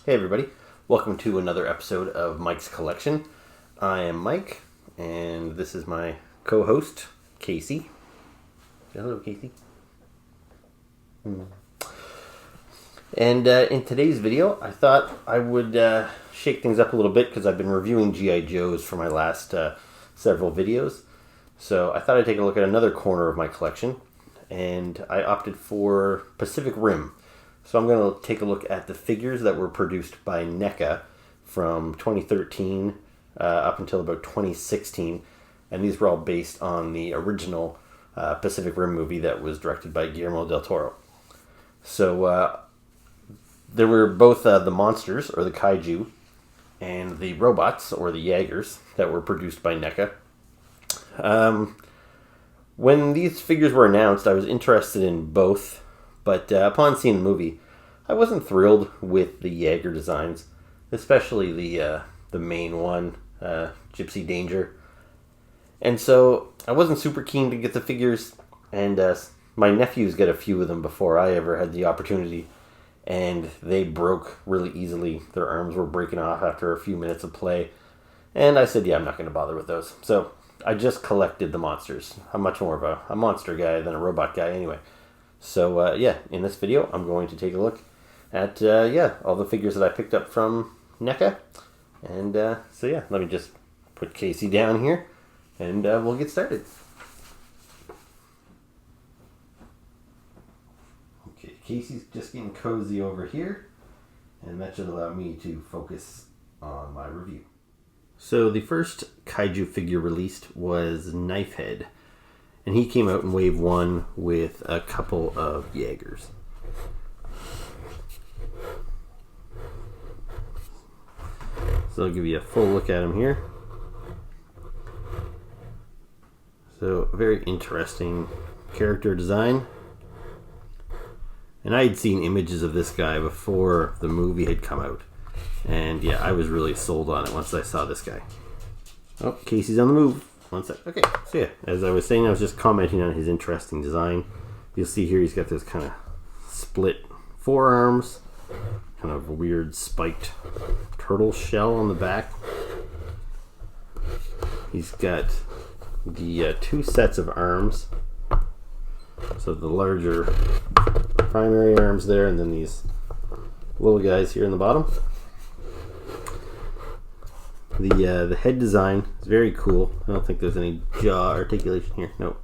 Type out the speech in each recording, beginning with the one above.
Hey everybody, welcome to another episode of Mike's Collection. I am Mike, and this is my co-host, Casey. Hello, Casey. And in today's video, I thought I would shake things up a little bit because I've been reviewing G.I. Joes for my last several videos. So I thought I'd take a look at another corner of my collection, and I opted for Pacific Rim. So I'm going to take a look at the figures that were produced by NECA from 2013 up until about 2016. And these were all based on the original Pacific Rim movie that was directed by Guillermo del Toro. So there were both the monsters, or the Kaiju, and the robots, or the Jaegers, that were produced by NECA. When these figures were announced, I was interested in both. But upon seeing the movie, I wasn't thrilled with the Jaeger designs, especially the main one, Gypsy Danger. And so I wasn't super keen to get the figures, and my nephews got a few of them before I ever had the opportunity, and they broke really easily. Their arms were breaking off after a few minutes of play, and I said, yeah, I'm not going to bother with those. So I just collected the monsters. I'm much more of a monster guy than a robot guy anyway. So, in this video, I'm going to take a look at, all the figures that I picked up from NECA. And, let me just put Casey down here, and we'll get started. Okay, Casey's just getting cozy over here, and that should allow me to focus on my review. So, the first Kaiju figure released was Knifehead. And he came out in Wave 1 with a couple of Jaegers. So I'll give you a full look at him here. So, a very interesting character design. And I had seen images of this guy before the movie had come out. And yeah, I was really sold on it once I saw this guy. Oh, Casey's on the move. One sec. Okay, so yeah, as I was saying, I was just commenting on his interesting design. You'll see here he's got this kind of split forearms, kind of weird spiked turtle shell on the back. He's got the two sets of arms. So the larger primary arms there, and then these little guys here in the bottom. The head design is very cool. I don't think there's any jaw articulation here. Nope.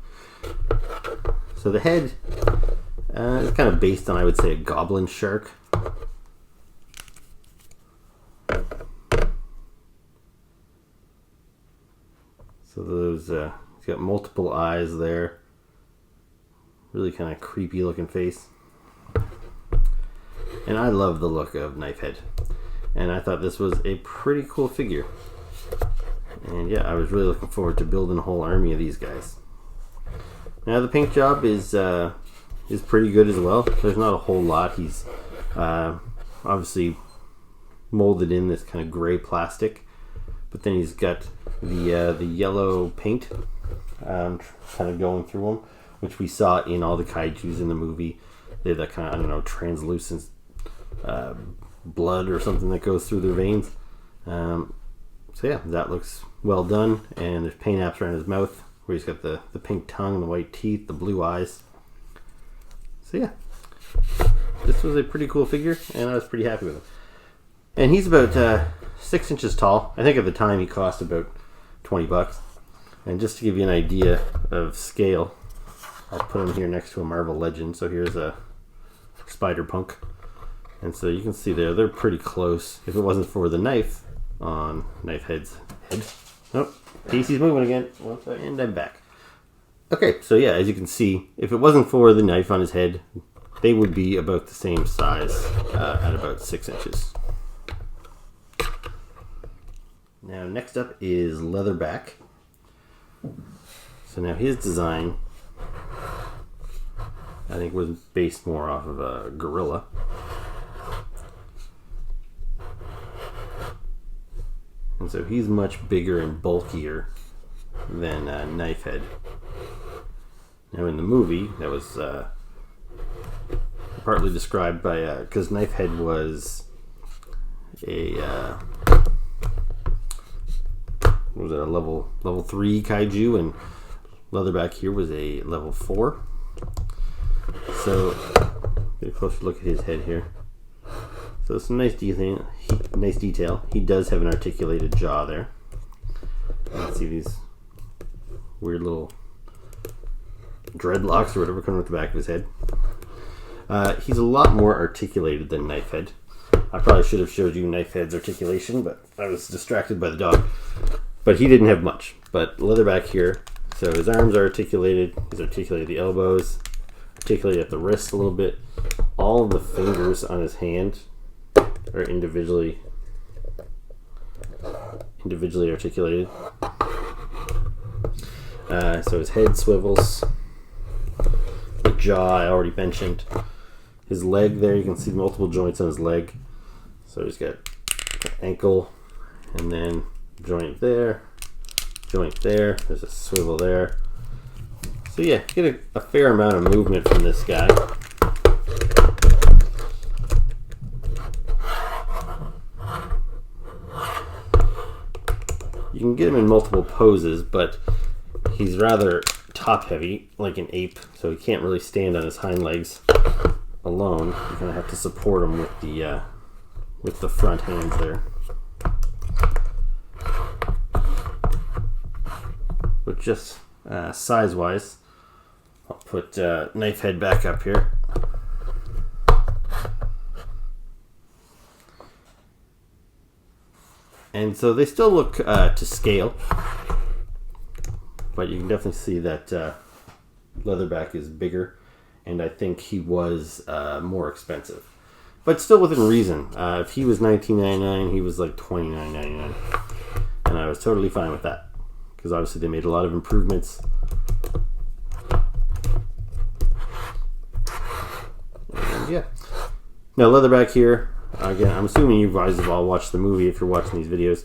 So the head is kind of based on, I would say, a goblin shark. So those, he's got multiple eyes there. Really kind of creepy looking face. And I love the look of Knifehead. And I thought this was a pretty cool figure. And yeah, I was really looking forward to building a whole army of these guys. Now the paint job is pretty good as well. There's not a whole lot. He's obviously molded in this kind of gray plastic. But then he's got the yellow paint kind of going through him, which we saw in all the Kaijus in the movie. They have that kind of, I don't know, translucent blood or something that goes through their veins. So yeah, that looks well done. And there's paint apps around his mouth where he's got the pink tongue and the white teeth, the blue eyes. So yeah, this was a pretty cool figure, and I was pretty happy with him. And he's about 6 inches tall. I think at the time he cost about $20. And just to give you an idea of scale, I'll put him here next to a Marvel Legend. So here's a Spider-Punk. And so you can see there, they're pretty close. If it wasn't for the knife on Knifehead's head. Oh, Casey's moving again. One second, and I'm back. Okay, so yeah, as you can see, if it wasn't for the knife on his head, they would be about the same size at about 6 inches. Now, next up is Leatherback. So now his design, I think, was based more off of a gorilla. And so he's much bigger and bulkier than Knifehead. Now in the movie, that was partly described by, because Knifehead was was it a level 3 Kaiju, and Leatherback here was a level 4. So get a closer look at his head here. So some nice detail. He does have an articulated jaw there. Let's see these weird little dreadlocks or whatever coming with the back of his head. He's a lot more articulated than Knifehead. I probably should have showed you Knifehead's articulation, but I was distracted by the dog. But he didn't have much. But Leatherback here, so his arms are articulated. He's articulated the elbows, articulated at the wrist a little bit. All of the fingers on his hand are individually articulated. So his head swivels. The jaw I already mentioned. His leg there, you can see multiple joints on his leg. So he's got ankle, and then joint there, there's a swivel there. So yeah, get a fair amount of movement from this guy. You can get him in multiple poses, but he's rather top heavy, like an ape, so he can't really stand on his hind legs alone. You're gonna have to support him with the front hands there. But just size-wise, I'll put Knifehead back up here. And so they still look to scale, but you can definitely see that Leatherback is bigger, and I think he was more expensive. But still within reason. If he was $19.99, he was like $29.99. And I was totally fine with that, because obviously they made a lot of improvements. And yeah. Now Leatherback here, again, I'm assuming you guys have all watched the movie if you're watching these videos.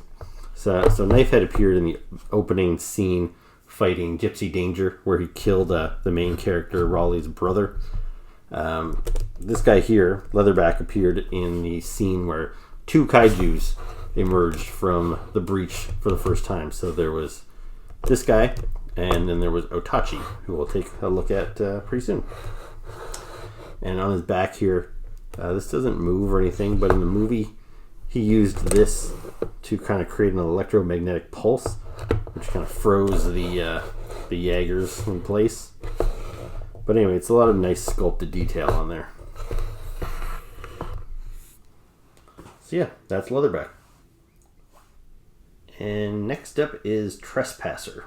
So Knifehead appeared in the opening scene fighting Gypsy Danger, where he killed the main character, Raleigh's brother. This guy here, Leatherback, appeared in the scene where 2 Kaijus emerged from the breach for the first time. So there was this guy, and then there was Itachi, who we'll take a look at pretty soon. And on his back here, this doesn't move or anything, but in the movie, he used this to kind of create an electromagnetic pulse, which kind of froze the Jaegers in place. But anyway, it's a lot of nice sculpted detail on there. So yeah, that's Leatherback. And next up is Trespasser.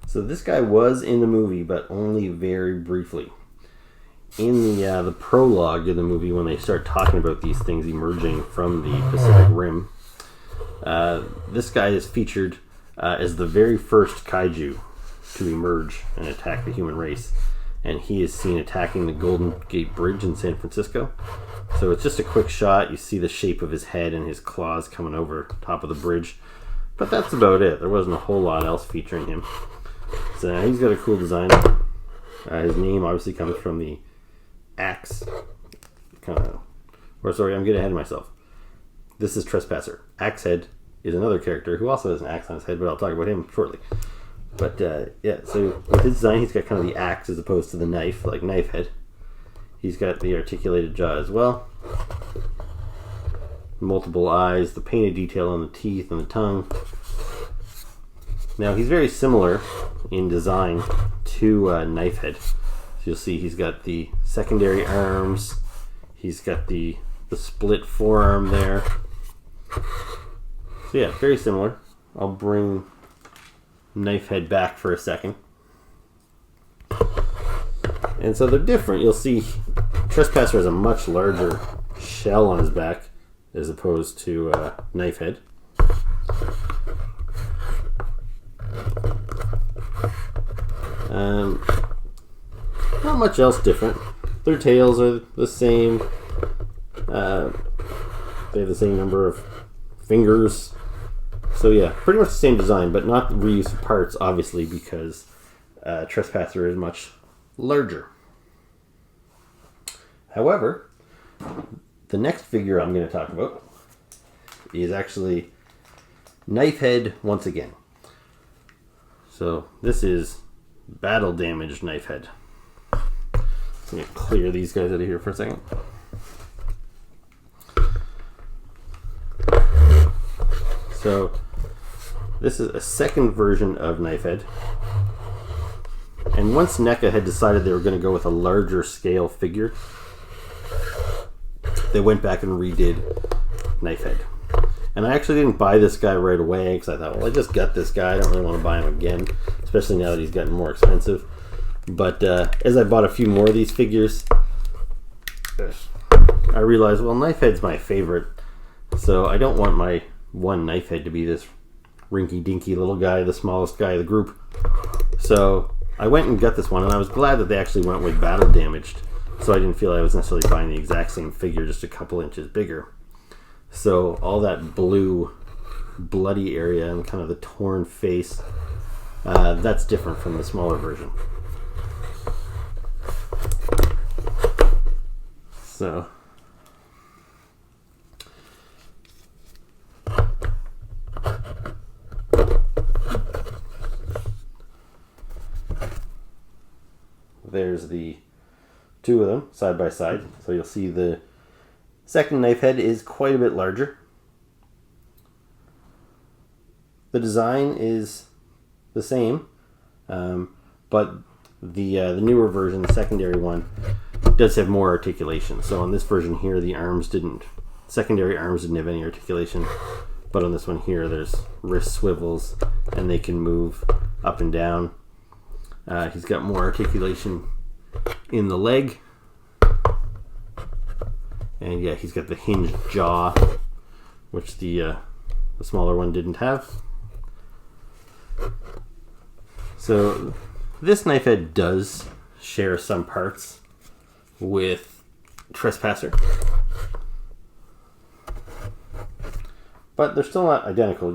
So this guy was in the movie, but only very briefly. In the prologue of the movie, when they start talking about these things emerging from the Pacific Rim, this guy is featured as the very first Kaiju to emerge and attack the human race. And he is seen attacking the Golden Gate Bridge in San Francisco. So it's just a quick shot. You see the shape of his head and his claws coming over top of the bridge. But that's about it. There wasn't a whole lot else featuring him. So now he's got a cool design. His name obviously comes from the axe. I'm getting ahead of myself. This is Trespasser. Axehead is another character who also has an axe on his head, but I'll talk about him shortly. But yeah, so with his design, he's got kind of the axe as opposed to the knife, like Knifehead. He's got the articulated jaw as well. Multiple eyes, the painted detail on the teeth and the tongue. Now, he's very similar in design to Knifehead. So you'll see he's got the secondary arms. He's got the split forearm there. So yeah, very similar. I'll bring Knifehead back for a second. And so they're different. You'll see Trespasser has a much larger shell on his back as opposed to Knifehead. Not much else different. Their tails are the same. They have the same number of fingers. So yeah, pretty much the same design, but not the reuse of parts, obviously, because Trespasser is much larger. However, the next figure I'm going to talk about is actually Knifehead once again. So this is battle damaged Knifehead. Let me clear these guys out of here for a second. So this is a second version of Knifehead. And once NECA had decided they were going to go with a larger scale figure, they went back and redid Knifehead. And I actually didn't buy this guy right away because I thought, well, I just got this guy. I don't really want to buy him again, especially now that he's gotten more expensive. But as I bought a few more of these figures, I realized, well, Knifehead's my favorite. So I don't want my one Knifehead to be this rinky-dinky little guy, the smallest guy of the group. So I went and got this one, and I was glad that they actually went with battle damaged. So I didn't feel I was necessarily buying the exact same figure, just a couple inches bigger. So all that blue, bloody area and kind of the torn face, that's different from the smaller version. So there's the two of them side by side. So you'll see the second Knifehead is quite a bit larger. The design is the same, but the newer version, the secondary one, does have more articulation. So on this version here, the secondary arms didn't have any articulation, but on this one here, there's wrist swivels, and they can move up and down. He's got more articulation in the leg. And yeah, he's got the hinged jaw, which the smaller one didn't have. So this Knifehead does share some parts with Trespasser, but they're still not identical.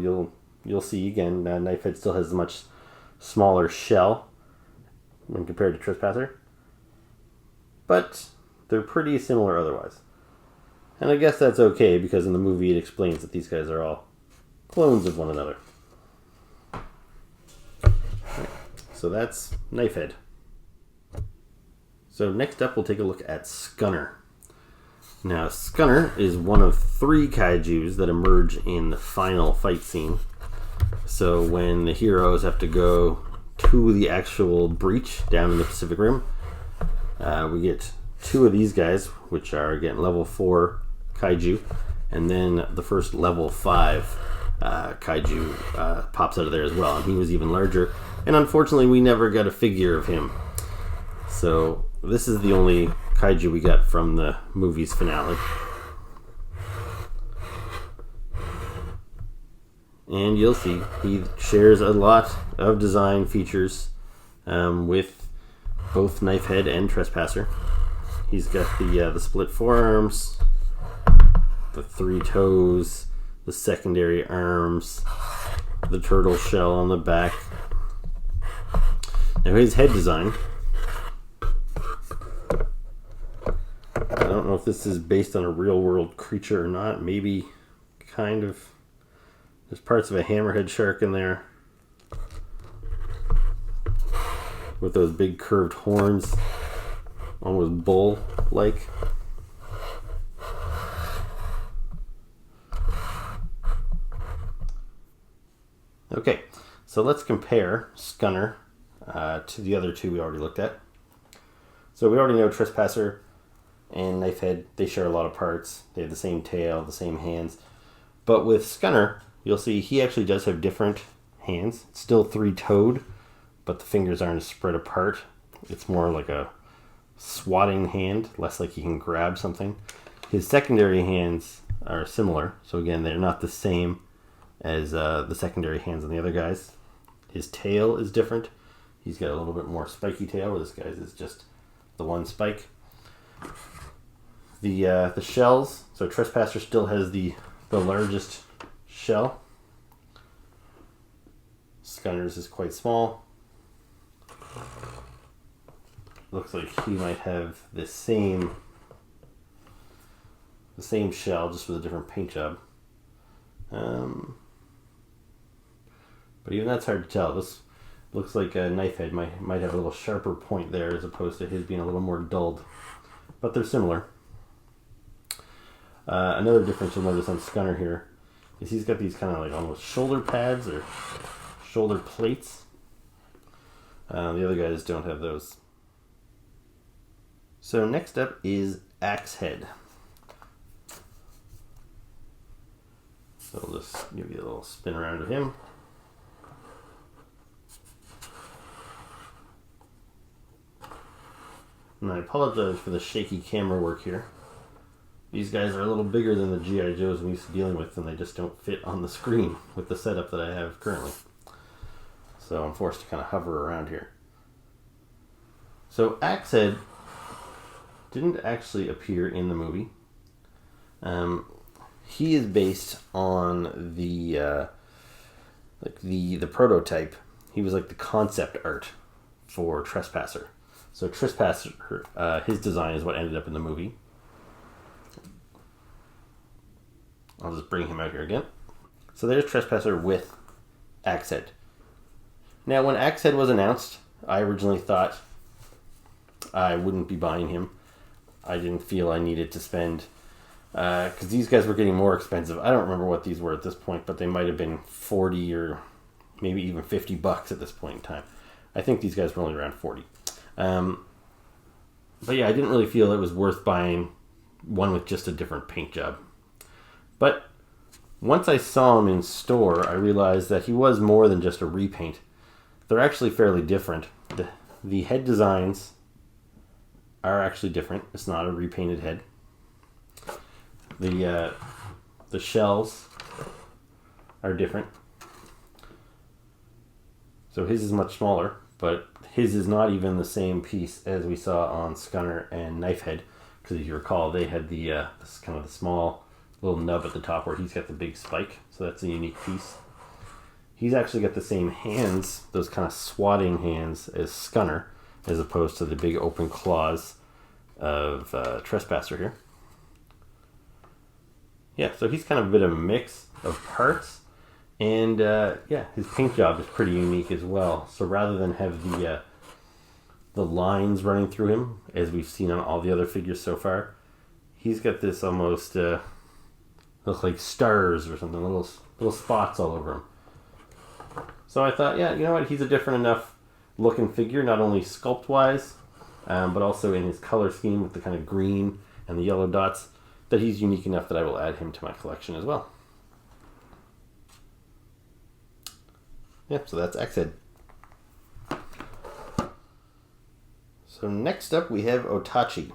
You'll see again, Knifehead still has a much smaller shell when compared to Trespasser, but they're pretty similar otherwise. And I guess that's okay, because in the movie it explains that these guys are all clones of one another. So that's Knifehead. So next up we'll take a look at Skarner. Now Skarner is one of 3 kaijus that emerge in the final fight scene. So when the heroes have to go to the actual breach down in the Pacific Rim, we get 2 of these guys, which are again level 4 kaiju, and then the first level 5 kaiju pops out of there as well, and he was even larger, and unfortunately we never got a figure of him. So this is the only kaiju we got from the movie's finale. And you'll see he shares a lot of design features with both Knifehead and Trespasser. He's got the split forearms, the 3 toes, the secondary arms, the turtle shell on the back. Now his head design, I don't know if this is based on a real world creature or not. Maybe kind of. There's parts of a hammerhead shark in there with those big curved horns, almost bull-like. Okay, so let's compare Skarner to the other 2 we already looked at. So we already know Trespasser and Knifehead, they share a lot of parts. They have the same tail, the same hands. But with Skarner, you'll see he actually does have different hands. It's still 3-toed, but the fingers aren't spread apart. It's more like a swatting hand, less like he can grab something. His secondary hands are similar, so again, they're not the same as the secondary hands on the other guys. His tail is different. He's got a little bit more spiky tail, where this guy's is just the one spike. The shells, so Trespasser still has the largest shell. Skarner's is quite small. Looks like he might have the same shell, just with a different paint job. But even that's hard to tell. This looks like a Knifehead might have a little sharper point there as opposed to his being a little more dulled. But they're similar. Another difference you'll notice on Skarner here is he's got these kind of like almost shoulder pads or shoulder plates. The other guys don't have those. So next up is Axehead. So I'll just give you a little spin around of him. And I apologize for the shaky camera work here. These guys are a little bigger than the G.I. Joes I'm used to dealing with, and they just don't fit on the screen with the setup that I have currently. So I'm forced to kind of hover around here. So Axehead didn't actually appear in the movie. He is based on the prototype. He was like the concept art for Trespasser. So Trespasser, his design is what ended up in the movie. I'll just bring him out here again. So there's Trespasser with Axehead. Now, when Axehead was announced, I originally thought I wouldn't be buying him. I didn't feel I needed to spend, because these guys were getting more expensive. I don't remember what these were at this point, but they might have been 40 or maybe even $50 at this point in time. I think these guys were only around 40. But yeah, I didn't really feel it was worth buying one with just a different paint job. But once I saw him in store, I realized that he was more than just a repaint. They're actually fairly different. The head designs are actually different. It's not a repainted head. The shells are different. So his is much smaller, but his is not even the same piece as we saw on Skarner and Knifehead. Because if you recall, they had this kind of the small little nub at the top where he's got the big spike. So that's a unique piece. He's actually got the same hands, those kind of swatting hands, as Skarner, as opposed to the big open claws of Trespasser here. Yeah, so he's kind of a bit of a mix of parts. And yeah, his paint job is pretty unique as well. So rather than have the lines running through him, as we've seen on all the other figures so far, he's got this almost look like stars or something, little spots all over him. So I thought, yeah, you know what, he's a different enough looking figure, not only sculpt wise, but also in his color scheme with the kind of green and the yellow dots, that he's unique enough that I will add him to my collection as well. Yep, so that's Axehead. So next up we have Itachi.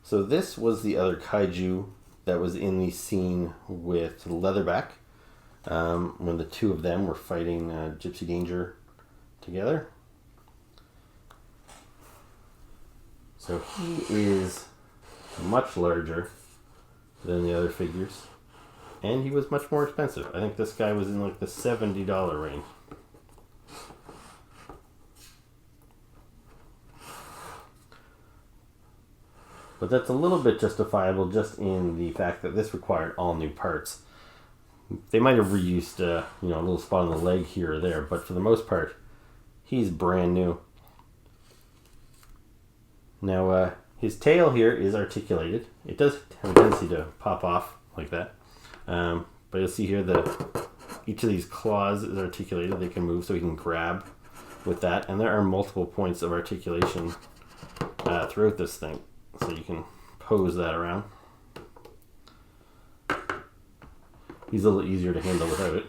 So this was the other kaiju that was in the scene with Leatherback when the two of them were fighting Gypsy Danger together. So he is much larger than the other figures, and he was much more expensive. I think this guy was in like the $70 range. But that's a little bit justifiable just in the fact that this required all new parts. They might have reused a little spot on the leg here or there, but for the most part, he's brand new. Now, his tail here is articulated. It does have a tendency to pop off like that. But you'll see here that each of these claws is articulated. They can move, so he can grab with that. And there are multiple points of articulation throughout this thing. So you can pose that around. He's a little easier to handle without it.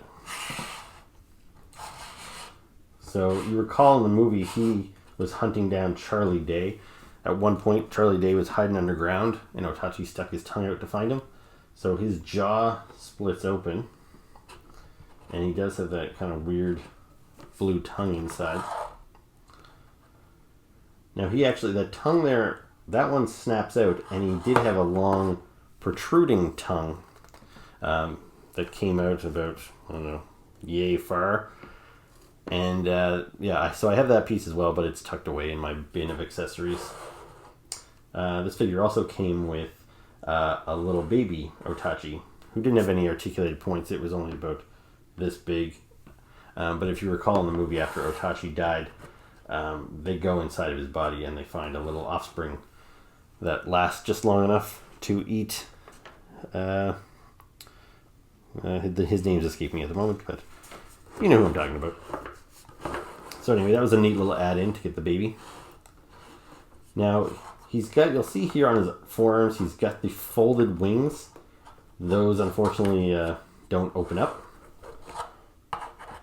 So you recall in the movie he was hunting down Charlie Day. At one point Charlie Day was hiding underground and Itachi stuck his tongue out to find him. So his jaw splits open and he does have that kind of weird blue tongue inside. Now he actually, that tongue there, that one snaps out, and he did have a long protruding tongue that came out about, I don't know, yay far. And yeah, so I have that piece as well, but it's tucked away in my bin of accessories. This figure also came with a little baby Itachi who didn't have any articulated points. It was only about this big. But if you recall in the movie, after Itachi died, they go inside of his body and they find a little offspring that lasts just long enough to eat. His name's escaping me at the moment, but you know who I'm talking about. So anyway, that was a neat little add-in to get the baby. Now, you'll see here on his forearms, he's got the folded wings. Those, unfortunately, don't open up.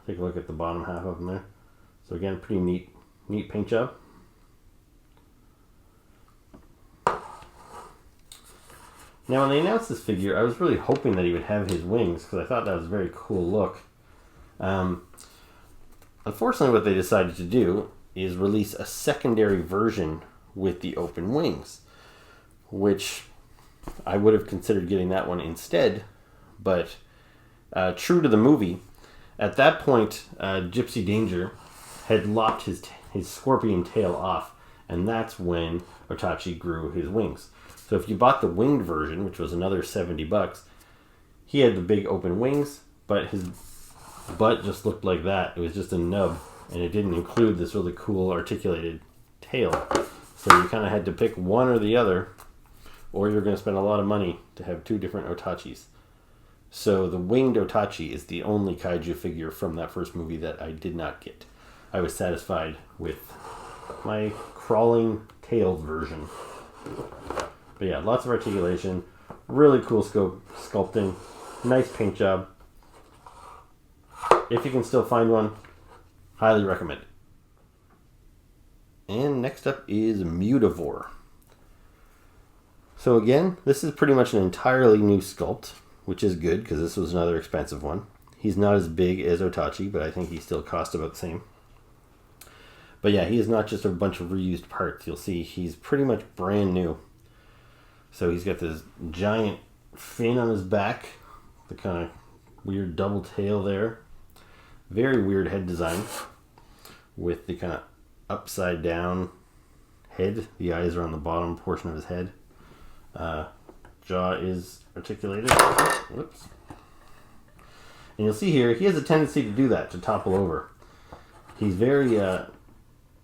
Take a look at the bottom half of them there. So again, pretty neat paint job. Now, when they announced this figure, I was really hoping that he would have his wings, because I thought that was a very cool look. Unfortunately, what they decided to do is release a secondary version with the open wings, which I would have considered getting that one instead, but true to the movie, at that point, Gypsy Danger had lopped his scorpion tail off, and that's when Itachi grew his wings. So if you bought the winged version, which was another $70, he had the big open wings, but his butt just looked like that. It was just a nub, and it didn't include this really cool articulated tail. So you kind of had to pick one or the other, or you're going to spend a lot of money to have two different Otachis. So the winged Itachi is the only kaiju figure from that first movie that I did not get. I was satisfied with my crawling tailed version. But yeah, lots of articulation, really cool sculpting, nice paint job. If you can still find one, highly recommend it. And next up is Mutavore. So again, this is pretty much an entirely new sculpt, which is good because this was another expensive one. He's not as big as Itachi, but I think he still cost about the same. But yeah, he is not just a bunch of reused parts. You'll see he's pretty much brand new. So he's got this giant fin on his back, the kind of weird double tail there. Very weird head design with the kind of upside down head. The eyes are on the bottom portion of his head. Jaw is articulated. Whoops. And you'll see here, he has a tendency to do that, to topple over. He's very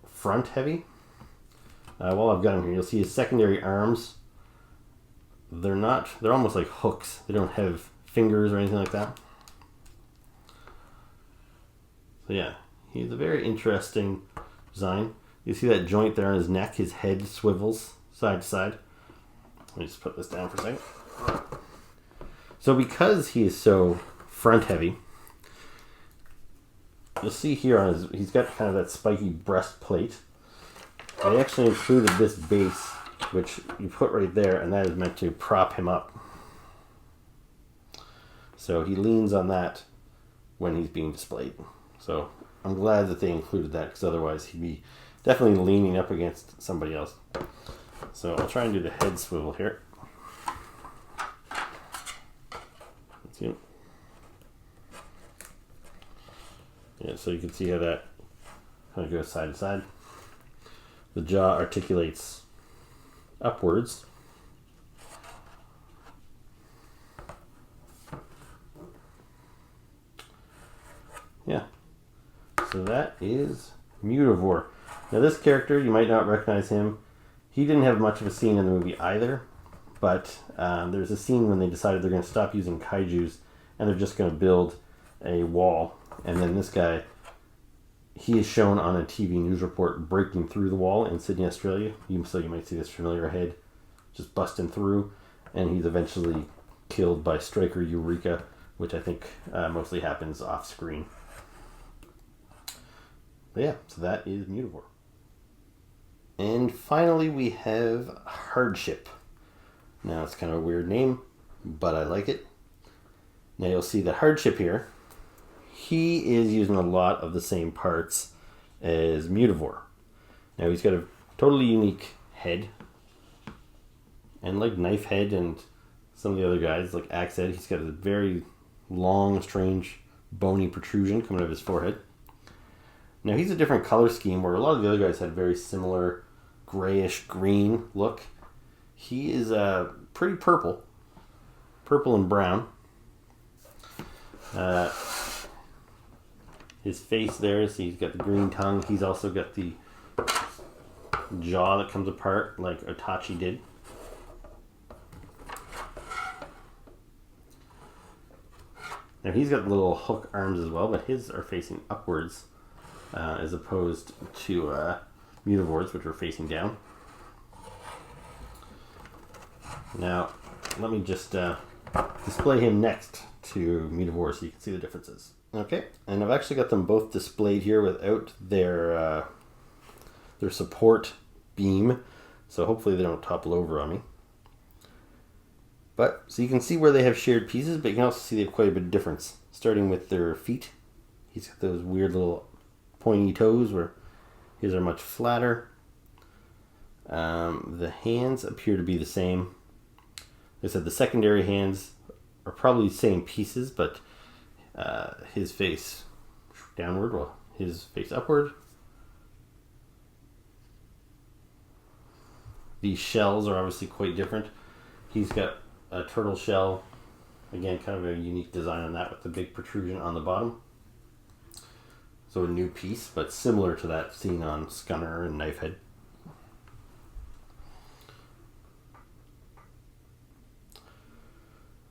front heavy. While I've got him here, you'll see his secondary arms. They're almost like hooks. They don't have fingers or anything like that. So yeah, he's a very interesting design. You see that joint there on his neck? His head swivels side to side. Let me just put this down for a second. So because he is so front heavy, you'll see here on he's got kind of that spiky breastplate. They actually included this base, which you put right there, and that is meant to prop him up. So he leans on that when he's being displayed. So I'm glad that they included that, because otherwise he'd be definitely leaning up against somebody else. So I'll try and do the head swivel here. Let's see. Yeah, so you can see how that kind of goes side to side. The jaw articulates upwards. Yeah. So that is Mutavore. Now this character, you might not recognize him. He didn't have much of a scene in the movie either, but there's a scene when they decided they're going to stop using kaijus and they're just going to build a wall. And then this guy, he is shown on a TV news report breaking through the wall in Sydney, Australia. So you might see this familiar head just busting through, and he's eventually killed by Striker Eureka, which I think mostly happens off screen. But yeah, so that is Mutavore. And finally we have Hardship. Now it's kind of a weird name, but I like it. Now you'll see that Hardship here, he is using a lot of the same parts as Mutavore. Now he's got a totally unique head. And like Knifehead and some of the other guys, like Axehead, he's got a very long, strange, bony protrusion coming out of his forehead. Now he's a different color scheme where a lot of the other guys had very similar grayish green look. He is pretty purple and brown. His face there, so he's got the green tongue. He's also got the jaw that comes apart like Itachi did. Now he's got little hook arms as well, but his are facing upwards as opposed to Mutavor's, which are facing down. Now, let me just display him next to Mutavor so you can see the differences. Okay, and I've actually got them both displayed here without their support beam, so hopefully they don't topple over on me. But, so you can see where they have shared pieces, but you can also see they have quite a bit of difference. Starting with their feet. He's got those weird little pointy toes where his are much flatter. The hands appear to be the same. Like I said, the secondary hands are probably the same pieces, but his face downward, well, his face upward. These shells are obviously quite different. He's got a turtle shell, again, kind of a unique design on that with the big protrusion on the bottom. So a new piece, but similar to that seen on Skarner and Knifehead.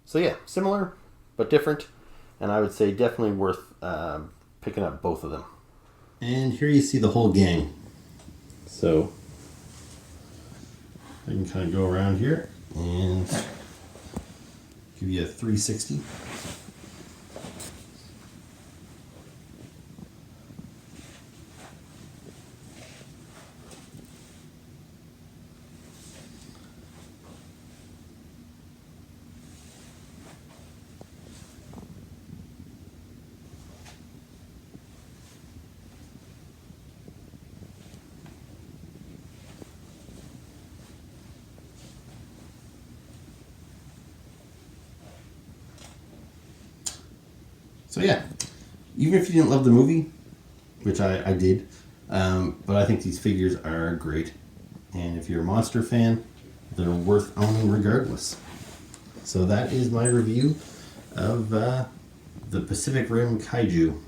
So yeah, similar, but different. And I would say definitely worth picking up both of them. And here you see the whole gang. So I can kind of go around here and give you a 360. So yeah, even if you didn't love the movie, which I did, but I think these figures are great. And if you're a monster fan, they're worth owning regardless. So that is my review of the Pacific Rim Kaiju.